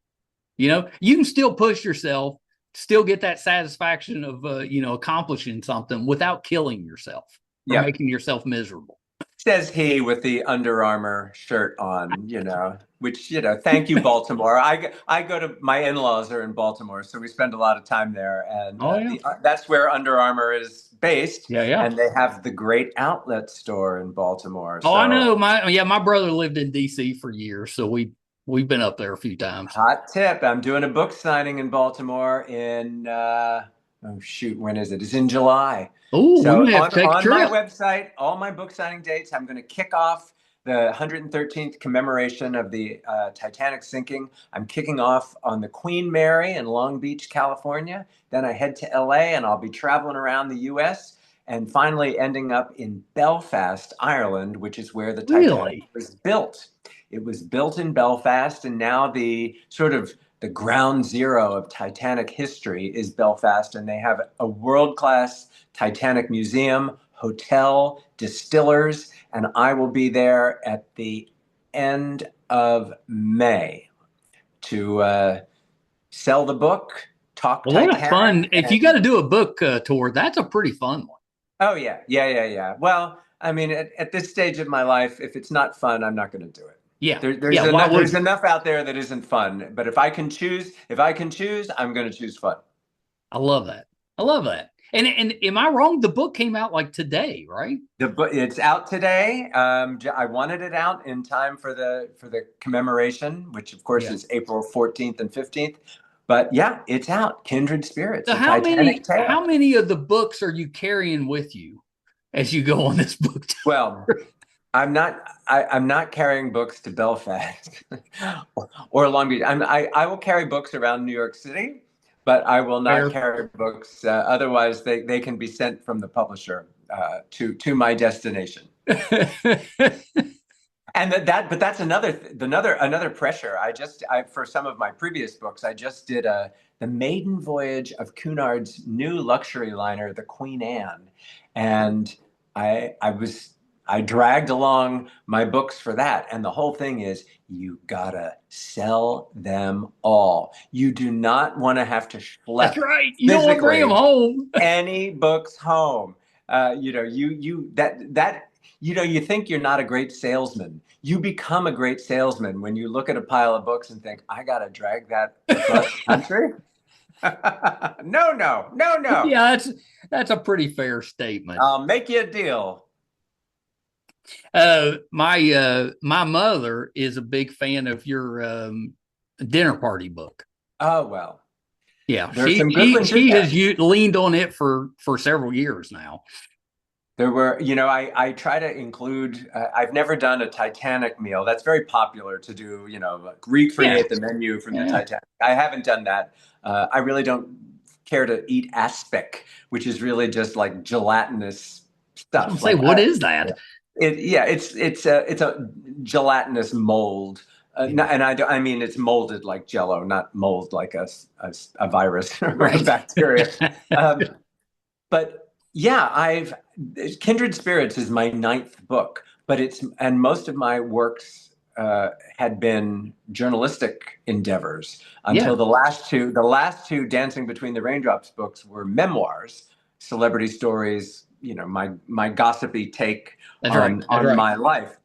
Speaker 1: You know, you can still push yourself, still get that satisfaction of, accomplishing something without killing yourself or
Speaker 2: Yep.
Speaker 1: making yourself miserable.
Speaker 2: Says he with the Under Armour shirt on, which, thank you, Baltimore. I go to, my in-laws are in Baltimore, so we spend a lot of time there. And
Speaker 1: Oh, yeah.
Speaker 2: that's where Under Armour is based.
Speaker 1: Yeah, yeah.
Speaker 2: And they have the great outlet store in Baltimore.
Speaker 1: Oh,
Speaker 2: So
Speaker 1: I know. My brother lived in DC for years, so we've been up there a few times.
Speaker 2: hot tip. I'm doing a book signing in Baltimore in, oh shoot, when is it? It's in July.
Speaker 1: Oh,
Speaker 2: So
Speaker 1: we may have to take a
Speaker 2: on my
Speaker 1: trip.
Speaker 2: website, all my book signing dates, I'm going to kick off the 113th commemoration of the Titanic sinking. I'm kicking off on the Queen Mary in Long Beach, California. Then I head to LA and I'll be traveling around the US and finally ending up in Belfast, Ireland, which is where the Titanic
Speaker 1: Really?
Speaker 2: was built. It was built in Belfast, and now the sort of the ground zero of Titanic history is Belfast, and they have a world-class Titanic museum, hotel, distillers, and I will be there at the end of May to sell the book, talk
Speaker 1: Well, that's fun.
Speaker 2: Titanic.
Speaker 1: If you got to do a book tour, that's a pretty fun one.
Speaker 2: Oh, yeah. Well, I mean, at this stage of my life, if it's not fun, I'm not going to do it.
Speaker 1: Yeah.
Speaker 2: There's enough out there that isn't fun. But if I can choose, I'm going to choose fun.
Speaker 1: I love that. I love that. And am I wrong? The book came out like today, right?
Speaker 2: The book, it's out today. I wanted it out in time for the commemoration, which of course is April 14th and 15th. But yeah, it's out. Kindred Spirits.
Speaker 1: So
Speaker 2: Titanic Tale.
Speaker 1: how many of the books are you carrying with you as you go on this book tour?
Speaker 2: Well, I'm not carrying books to Belfast or Long Beach. I will carry books around New York City, but I will not carry books. Otherwise, they can be sent from the publisher to my destination. And but that's another pressure. For some of my previous books, I just did the maiden voyage of Cunard's new luxury liner, the Queen Anne, and I dragged along my books for that. And the whole thing is, you gotta sell them all. You do not want to have to schlep.
Speaker 1: That's right. You don't want to bring them home.
Speaker 2: Any books home. You think you're not a great salesman. You become a great salesman when you look at a pile of books and think, I got to drag that across the country. No.
Speaker 1: Yeah, that's a pretty fair statement.
Speaker 2: I'll make you a deal.
Speaker 1: My mother is a big fan of your dinner party book.
Speaker 2: Oh, well.
Speaker 1: Yeah, she has leaned on it for several years now.
Speaker 2: There were, I try to include, I've never done a Titanic meal. That's very popular to do, recreate the menu from the Titanic. I haven't done that. I really don't care to eat aspic, which is really just like gelatinous stuff.
Speaker 1: What is that?
Speaker 2: It's a gelatinous mold. And I mean, it's molded like Jell-O, not mold like a virus or a bacteria. But yeah, Kindred Spirits is my 9th book, and most of my works had been journalistic endeavors until the last two. The last two Dancing Between the Raindrops books were memoirs, celebrity stories. My gossipy take on my life.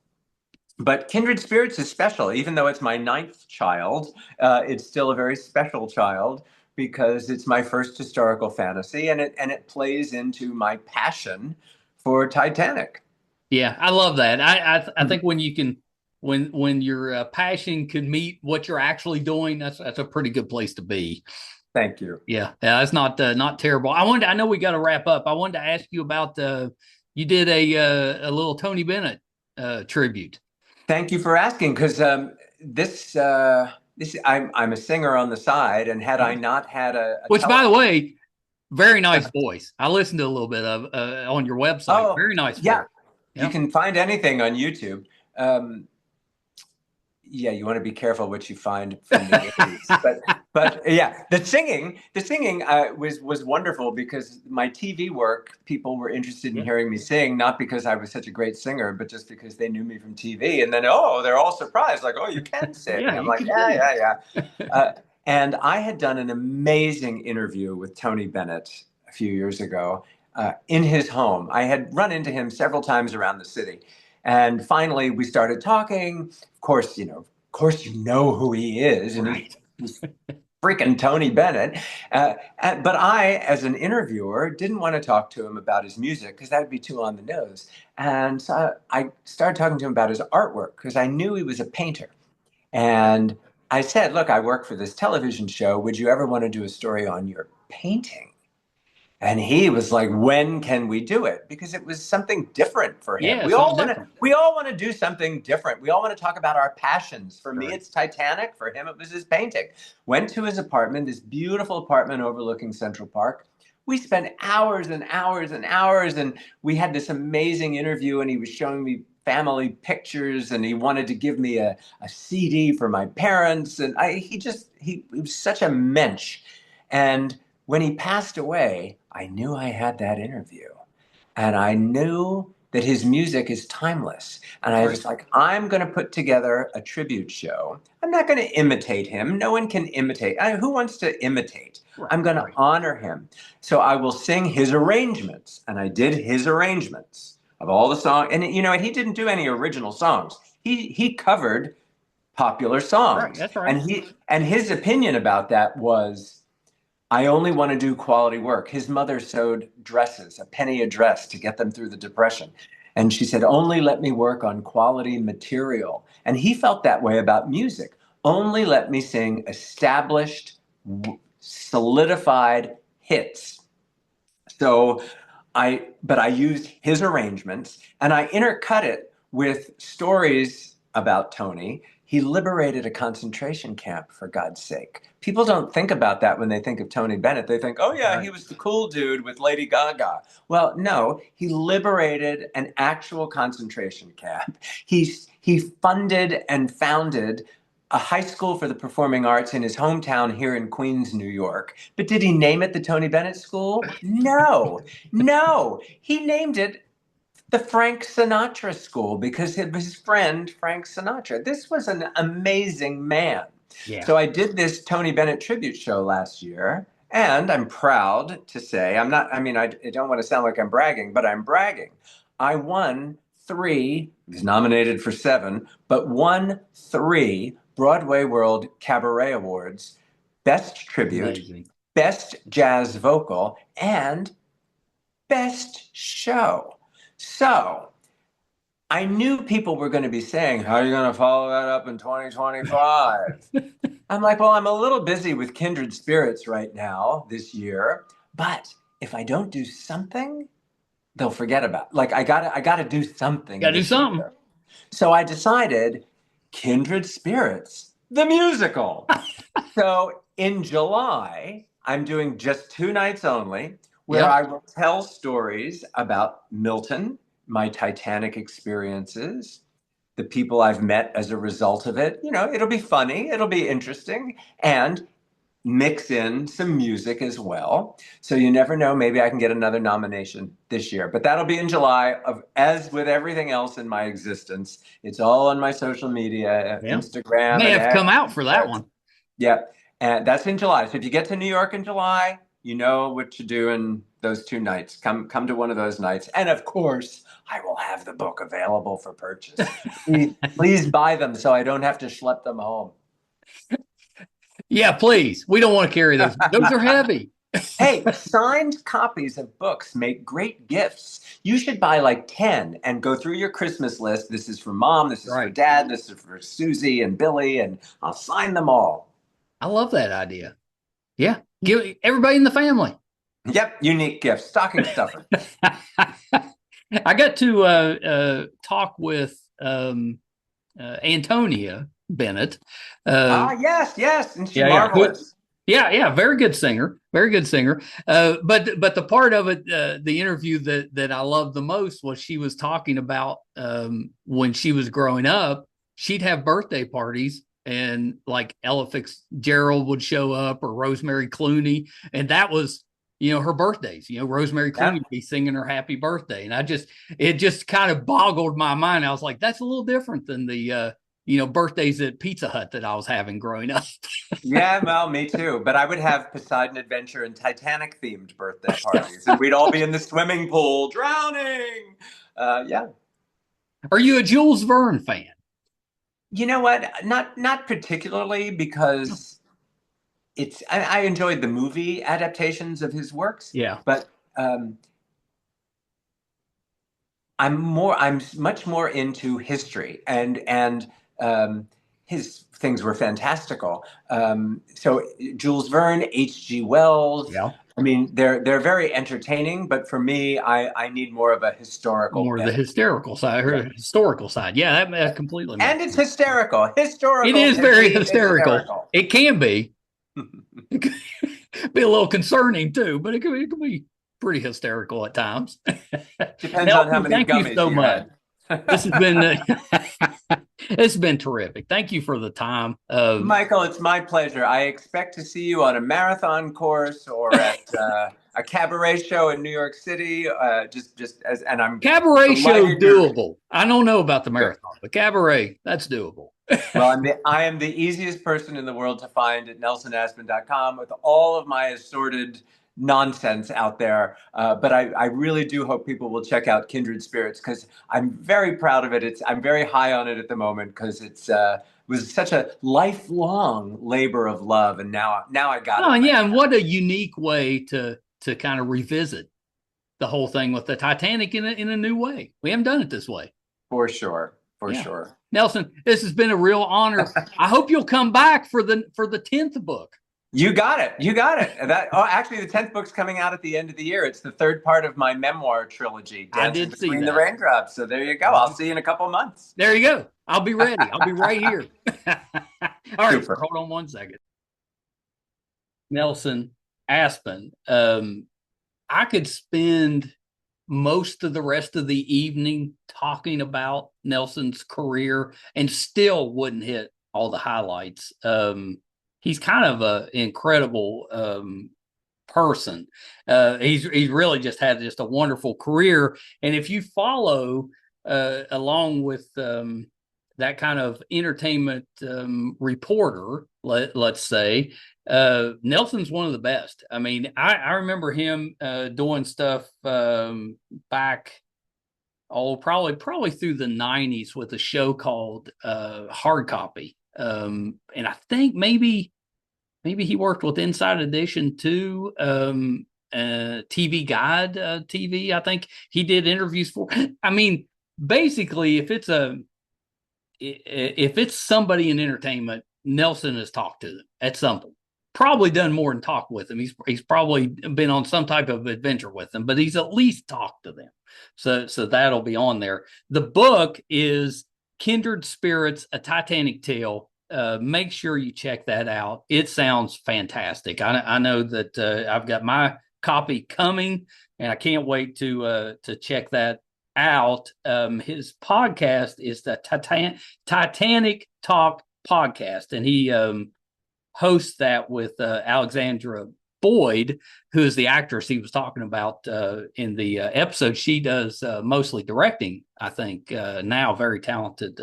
Speaker 2: But Kindred Spirits is special, even though it's my 9th child. It's still a very special child, because it's my first historical fantasy, and it plays into my passion for Titanic.
Speaker 1: Yeah, I love that. I think when you can, when your passion can meet what you're actually doing, that's a pretty good place to be.
Speaker 2: Thank you.
Speaker 1: Yeah, that's not terrible. I know we got to wrap up. I wanted to ask you about you did a little Tony Bennett tribute.
Speaker 2: Thank you for asking, because I'm a singer on the side, and had I not had
Speaker 1: which, by the way, very nice voice. I listened to a little bit of on your website. Oh, very nice voice.
Speaker 2: Yeah. You can find anything on YouTube. yeah, you want to be careful what you find from the 80s. But yeah, the singing was wonderful because my TV work, people were interested in
Speaker 1: Yeah.
Speaker 2: hearing me sing, not because I was such a great singer, but just because they knew me from TV. And then, oh, they're all surprised, like, oh, you can sing.
Speaker 1: Yeah,
Speaker 2: I'm
Speaker 1: you
Speaker 2: like,
Speaker 1: can
Speaker 2: yeah,
Speaker 1: sing.
Speaker 2: yeah, yeah. And I had done an amazing interview with Tony Bennett a few years ago in his home. I had run into him several times around the city. And finally, we started talking. Of course, you know who he is, and
Speaker 1: Right.
Speaker 2: he's freaking Tony Bennett. But I, as an interviewer, didn't want to talk to him about his music because that would be too on the nose. And so I started talking to him about his artwork because I knew he was a painter. And I said, look, I work for this television show. Would you ever want to do a story on your painting? And he was like, when can we do it? Because it was something different for him.
Speaker 1: Yeah,
Speaker 2: We
Speaker 1: something
Speaker 2: all want to
Speaker 1: different.
Speaker 2: we all want to do something different. We all want to talk about our passions. For me,
Speaker 1: Right.
Speaker 2: it's Titanic. For him, it was his painting. Went to his apartment, this beautiful apartment overlooking Central Park. We spent hours and hours and hours, and we had this amazing interview, and he was showing me family pictures, and he wanted to give me a CD for my parents. And he was such a mensch. And when he passed away, I knew I had that interview. And I knew that his music is timeless. And I
Speaker 1: Right.
Speaker 2: was like, I'm going to put together a tribute show. I'm not going to imitate him. No one can imitate. Who wants to imitate?
Speaker 1: Right.
Speaker 2: I'm going to
Speaker 1: Right.
Speaker 2: honor him. So I will sing his arrangements. And I did his arrangements of all the songs. And, he didn't do any original songs. He covered popular
Speaker 1: Right.
Speaker 2: songs.
Speaker 1: That's right.
Speaker 2: And his opinion about that was, I only want to do quality work. His mother sewed dresses, a penny a dress, to get them through the Depression. And she said, only let me work on quality material. And he felt that way about music. Only let me sing established, solidified hits. But I used his arrangements and I intercut it with stories about Tony. He liberated a concentration camp, for God's sake. People don't think about that when they think of Tony Bennett. They think, oh, yeah, he
Speaker 1: Right.
Speaker 2: was the cool dude with Lady Gaga. Well, no, he liberated an actual concentration camp. He funded and founded a high school for the performing arts in his hometown here in Queens, New York. But did he name it the Tony Bennett School? No, no. He named it the Frank Sinatra School because of his friend, Frank Sinatra. This was an amazing man.
Speaker 1: Yeah.
Speaker 2: So I did this Tony Bennett tribute show last year. And I'm proud to say, I don't want to sound like I'm bragging, but I'm bragging. I won 3, he was nominated for 7, but won 3 Broadway World Cabaret Awards: Best Tribute,
Speaker 1: Amazing.
Speaker 2: Best Jazz Vocal, and Best Show. So I knew people were going to be saying, how are you going to follow that up in 2025? I'm like, well, I'm a little busy with Kindred Spirits right now this year, but if I don't do something, they'll forget about it. Like, I gotta do something
Speaker 1: Got to do
Speaker 2: this
Speaker 1: something.
Speaker 2: year. So I decided Kindred Spirits, the musical. So in July, I'm doing just 2 nights only, where
Speaker 1: Yep.
Speaker 2: I will tell stories about Milton, my Titanic experiences, the people I've met as a result of it. It'll be funny, it'll be interesting, and mix in some music as well. So you never know, maybe I can get another nomination this year. But that'll be in July. As with everything else in my existence, it's all on my social media,
Speaker 1: Yeah.
Speaker 2: Instagram
Speaker 1: May
Speaker 2: and
Speaker 1: have to
Speaker 2: X.
Speaker 1: come out for that one.
Speaker 2: Yeah, and that's in July. So if you get to New York in July, you know what to do in those 2 nights. Come to one of those nights, and of course, I will have the book available for purchase. Please buy them so I don't have to schlep them home.
Speaker 1: Yeah, please. We don't want to carry those. Those are heavy.
Speaker 2: Hey, signed copies of books make great gifts. You should buy like 10 and go through your Christmas list. This is for mom, this is for
Speaker 1: Right.
Speaker 2: dad, this is for Susie and Billy, and I'll sign them all.
Speaker 1: I love that idea. Yeah. Give everybody in the family.
Speaker 2: Yep, unique gifts, stocking stuffer.
Speaker 1: I got to talk with Antonia Bennett.
Speaker 2: Yes, and she's
Speaker 1: Yeah.
Speaker 2: marvelous.
Speaker 1: Yeah, very good singer, very good singer. But the part of it, the interview that I loved the most was she was talking about when she was growing up. she'd have birthday parties, and like Ella Fitzgerald would show up, or Rosemary Clooney, and that was, her birthdays. Rosemary Clooney would be singing her happy birthday, and it just kind of boggled my mind. I was like, that's a little different than the birthdays at Pizza Hut that I was having growing up.
Speaker 2: Yeah, well, me too. But I would have Poseidon Adventure and Titanic themed birthday parties, and we'd all be in the swimming pool drowning. Yeah.
Speaker 1: Are you a Jules Verne fan?
Speaker 2: You know what? Not particularly, because I enjoyed the movie adaptations of his works.
Speaker 1: Yeah.
Speaker 2: But I'm much more into history, and his things were fantastical. So Jules Verne, H.G. Wells.
Speaker 1: Yeah.
Speaker 2: I mean, they're very entertaining, but for me, I need more of a historical.
Speaker 1: More of the hysterical side, or historical side. Yeah, that completely makes
Speaker 2: And it's hysterical. Historical.
Speaker 1: It is very hysterical. It can be. It can be a little concerning too, but it can be pretty hysterical at times.
Speaker 2: Depends
Speaker 1: Nelson,
Speaker 2: on how many
Speaker 1: thank
Speaker 2: gummies
Speaker 1: you so much.
Speaker 2: had.
Speaker 1: This has been it's been terrific. Thank you for the time.
Speaker 2: Michael, it's my pleasure. I expect to see you on a marathon course or at a cabaret show in New York City. And I'm
Speaker 1: cabaret show doable. I don't know about the marathon, but cabaret, that's doable.
Speaker 2: Well, I am the easiest person in the world to find at nelsonaspen.com with all of my assorted nonsense out there. But I really do hope people will check out Kindred Spirits, because I'm very proud of it. I'm very high on it at the moment, because it was such a lifelong labor of love. And now I got it.
Speaker 1: Oh, yeah. And what a unique way to kind of revisit the whole thing with the Titanic in a new way. We haven't done it this way.
Speaker 2: For sure. For sure.
Speaker 1: Nelson, this has been a real honor. I hope you'll come back for the 10th book.
Speaker 2: You got it. Actually, the 10th book's coming out at the end of the year. It's the third part of my memoir trilogy, Dancing Between the Raindrops. So there you go. I'll see you in a couple of months.
Speaker 1: There you go. I'll be ready. I'll be right here. All right. Hold on one second. Nelson Aspen. I could spend most of the rest of the evening talking about Nelson's career and still wouldn't hit all the highlights. He's kind of an incredible person. He's really just had a wonderful career. And if you follow along with that kind of entertainment reporter, let's say, Nelson's one of the best. I mean, I remember him doing stuff back, probably through the 90s with a show called Hard Copy. And I think maybe he worked with Inside Edition too. TV Guide TV. I think he did interviews for. I mean, basically, if it's somebody in entertainment, Nelson has talked to them at some point. Probably done more than talk with them. He's probably been on some type of adventure with them, but he's at least talked to them. So that'll be on there. The book is Kindred Spirits, A Titanic Tale. Make sure you check that out. It sounds fantastic. I know that I've got my copy coming, and I can't wait to check that out. His podcast is the Titanic Talk podcast, and he hosts that with Alexandra Boyd, who is the actress he was talking about in the episode. She does mostly directing, I think, now, very talented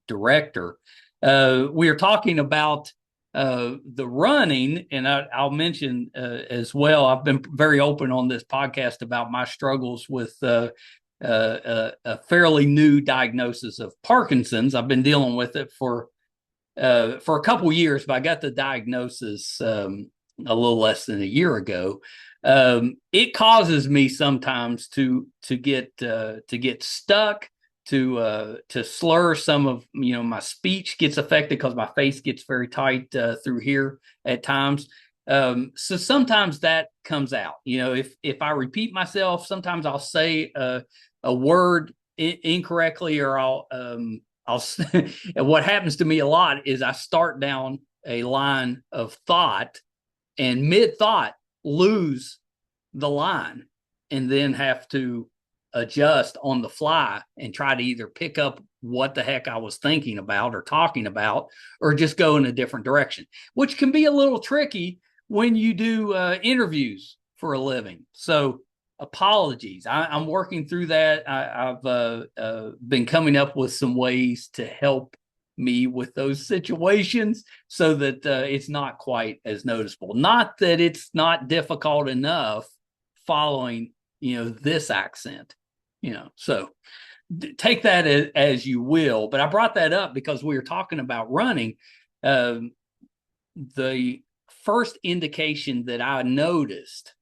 Speaker 1: director. We are talking about the running, and I'll mention as well, I've been very open on this podcast about my struggles with a fairly new diagnosis of Parkinson's. I've been dealing with it for a couple years, but I got the diagnosis a little less than a year ago. It causes me sometimes to get stuck, to slur. Some of my speech gets affected because my face gets very tight through here at times. So sometimes that comes out. If I repeat myself, sometimes I'll say a word incorrectly, or I'll what happens to me a lot is I start down a line of thought, and mid-thought lose the line, and then have to adjust on the fly and try to either pick up what the heck I was thinking about or talking about, or just go in a different direction, which can be a little tricky when you do interviews for a living. So apologies. I'm working through that. I've been coming up with some ways to help me with those situations so that it's not quite as noticeable. Not that it's not difficult enough following, this accent, so take that as you will. But I brought that up because we were talking about running. The first indication that I noticed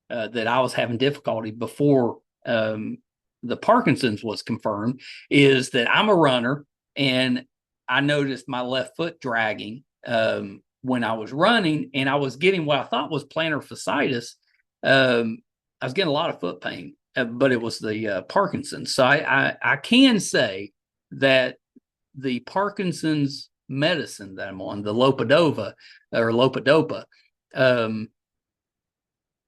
Speaker 1: that I was having difficulty before the Parkinson's was confirmed is that I'm a runner, and I noticed my left foot dragging when I was running, and I was getting what I thought was plantar fasciitis. I was getting a lot of foot pain, but it was the Parkinson's. So I can say that the Parkinson's medicine that I'm on, the Lopadopa,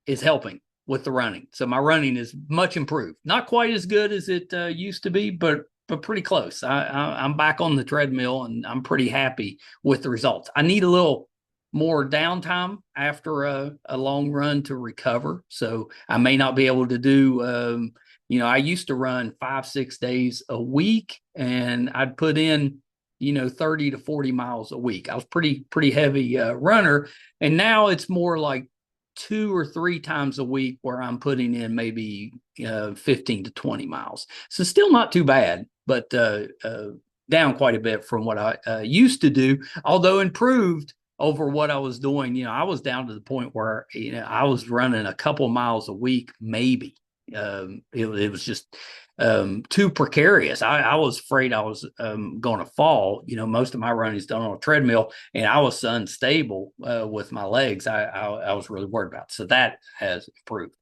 Speaker 1: is helping with the running. So my running is much improved. Not quite as good as it used to be, but pretty close. I'm back on the treadmill, and I'm pretty happy with the results. I need a little more downtime after a long run to recover. So I may not be able to do, I used to run 5-6 days a week, and I'd put in, 30 to 40 miles a week. I was pretty heavy runner. And now it's more like 2 or 3 times a week where I'm putting in maybe 15 to 20 miles. So still not too bad, but down quite a bit from what I used to do, although improved over what I was doing. I was down to the point where, I was running a couple miles a week, maybe. It was just too precarious. I was afraid I was going to fall. Most of my running is done on a treadmill, and I was unstable with my legs. I was really worried about. So that has improved.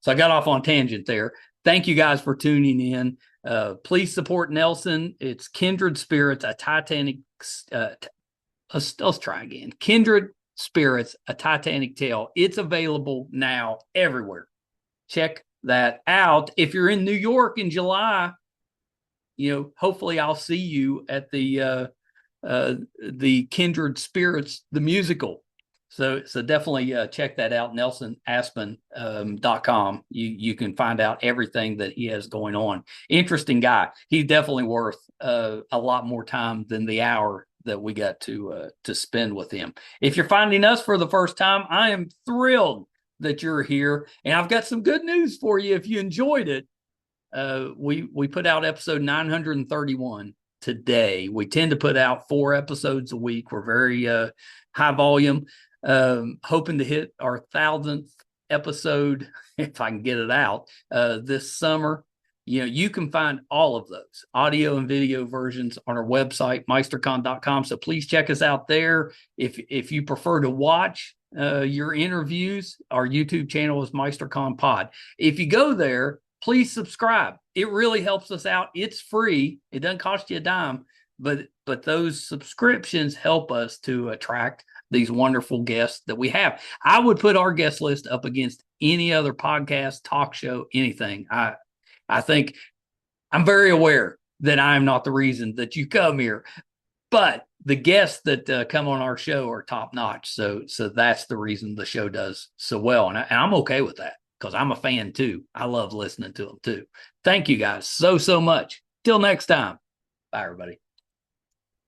Speaker 1: So I got off on a tangent there. Thank you guys for tuning in. Please support Nelson. It's Kindred Spirits, a Titanic. Let's try again. Kindred Spirits, a Titanic Tale. It's available now everywhere. Check that out. If you're in New York in July, hopefully I'll see you at the Kindred Spirits, the musical. So definitely check that out, nelsonaspen.com. You can find out everything that he has going on. Interesting guy. He's definitely worth a lot more time than the hour that we got to spend with him. If you're finding us for the first time, I am thrilled that you're here, and I've got some good news for you. If you enjoyed it, we put out episode 931 today. We tend to put out 4 episodes a week. We're very high volume, hoping to hit our 1,000th episode if I can get it out this summer. You can find all of those audio and video versions on our website, meistercon.com. So please check us out there. If you prefer to watch your interviews, our YouTube channel is MeisterCon Pod. If you go there, please subscribe. It really helps us out. It's free. It doesn't cost you a dime, but those subscriptions help us to attract these wonderful guests that we have. I would put our guest list up against any other podcast, talk show, anything. I think I'm very aware that I'm not the reason that you come here, but the guests that come on our show are top notch. So that's the reason the show does so well. And I'm okay with that because I'm a fan too. I love listening to them too. Thank you guys so much. Till next time. Bye, everybody.